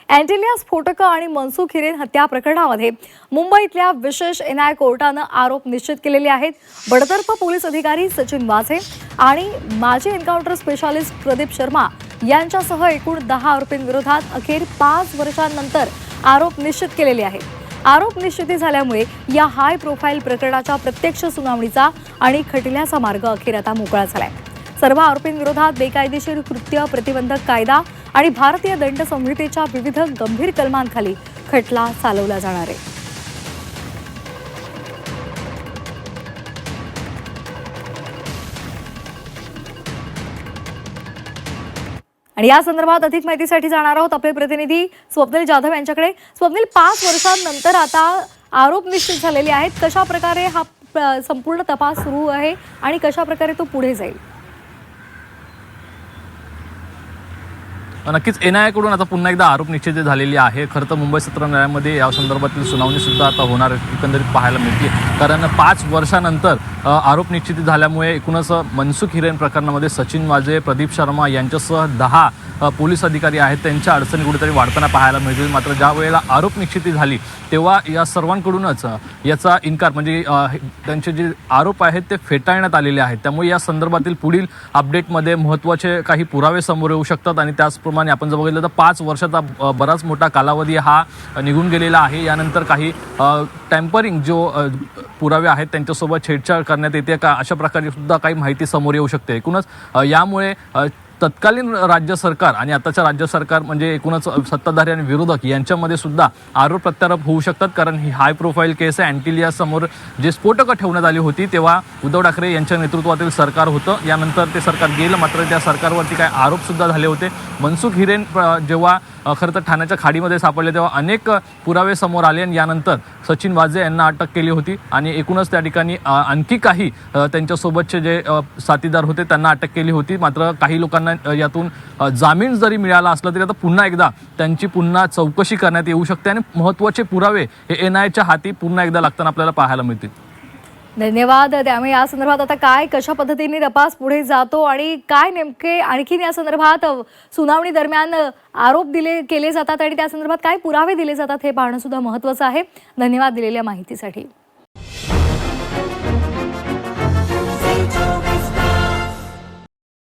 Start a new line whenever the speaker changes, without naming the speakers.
अँटिलिया स्फोटक आणि मनसुख हिरेन हत्या प्रकरणामध्ये मुंबईतल्या विशेष एनआय कोर्टानं आरोप निश्चित केलेले आहेत। बडतर्फ पोलीस अधिकारी सचिन वाझे आणि माजी एन्काउंटर स्पेशालिस्ट प्रदीप शर्मा यांच्यासह एकूण 10 आरोपींविरोधात अखेर 5 वर्षांनंतर आरोप निश्चित केलेले आहेत। आरोप निश्चिती झाल्यामुळे या हाय प्रोफाईल प्रकरणाच्या प्रत्यक्ष सुनावणीचा आणि खटल्याचा मार्ग अखेर आता मोकळा झालाय। सर्व आरोपींविरोधात बेकायदेशीर कृत्य प्रतिबंधक कायदा आणि भारतीय दंड संहितेच्या विविध गंभीर कलमांखाली खटला चालवला जाणार आहे। आणि या संदर्भात अधिक माहितीसाठी जाणार आहोत आपले प्रतिनिधी स्वप्नील जाधव यांच्याकडे। स्वप्नील, 5 वर्षांनंतर आता आरोप निश्चित झालेले आहेत, कशा प्रकारे हा संपूर्ण तपास सुरू आहे आणि कशा प्रकारे तो पुढे जाईल?
नक्कीच एनआयए कडून आता पुन्हा एकदा आरोप निश्चित झालेली आहे। खरं तर मुंबई सत्र न्यायालयामध्ये या संदर्भातील सुनावणी सुद्धा आता होणार एकंदरीत पाहायला मिळते, कारण 5 वर्षानंतर आरोप निश्चिती झाल्यामुळे एकूणच मनसुख हिरेन प्रकरणामध्ये सचिन वाझे, प्रदीप शर्मा यांच्यासह 10 पोलीस अधिकारी आहेत, त्यांच्या अडचणी कुठेतरी वाढताना पाहायला मिळतील। मात्र ज्या वेळेला आरोप निश्चिती झाली तेव्हा या सर्वांकडूनच याचा इन्कार म्हणजे त्यांचे जे आरोप आहेत ते फेटाळण्यात आलेले आहेत। त्यामुळे या संदर्भातील पुढील अपडेटमध्ये महत्त्वाचे काही पुरावे समोर येऊ शकतात आणि त्याचप्रमाणे आपण जर बघितलं तर 5 वर्षाचा बराच मोठा कालावधी हा निघून गेलेला आहे। यानंतर काही टॅम्परिंग जो पुरावे आहेत त्यांच्यासोबत छेडछाड करण्यात येते का, अशा प्रकारे सुद्धा काही माहिती समोर येऊ शकते। एकूणच यामुळे तत्कालीन राज्य सरकार आणि आताच्या राज्य सरकार म्हणजे एकूणच सत्ताधारी आणि विरोधक यांच्यामध्ये सुद्धा आरोप प्रत्यारोप होऊ शकतात, कारण ही हाय प्रोफाईल केस आहे। अँटिलिया समोर जे स्फोटकं ठेवण्यात आली होती तेव्हा उद्धव ठाकरे यांच्या नेतृत्वातील सरकार होतं, यानंतर ते सरकार गेलं, मात्र त्या सरकारवरती काही आरोप सुद्धा झाले होते। मनसुख हिरेन जेव्हा खरं तर ठाण्याच्या खाडीमध्ये सापडले तेव्हा अनेक पुरावे समोर आले आणि यानंतर सचिन वाझे यांना अटक केली होती आणि एकूणच त्या ठिकाणी आणखी काही त्यांच्यासोबतचे जे साथीदार होते त्यांना अटक केली होती। मात्र काही लोकांना यातून जामीन जरी मिळाला असला तरी आता पुन्हा एकदा त्यांची पुन्हा चौकशी करण्यात येऊ शकते आणि महत्त्वाचे पुरावे हे एनआयएच्या हाती पुन्हा एकदा लागताना आपल्याला पाहायला मिळतील।
धन्यवाद। त्यामुळे या संदर्भात आता काय कशा पद्धतीने तपास पुढे जातो आणि काय नेमके आणखीन या संदर्भात सुनावणी दरम्यान आरोप केले जातात आणि त्या संदर्भात काय पुरावे दिले जातात हे पाहणं सुद्धा महत्त्वाचं आहे। धन्यवाद दिलेल्या माहितीसाठी।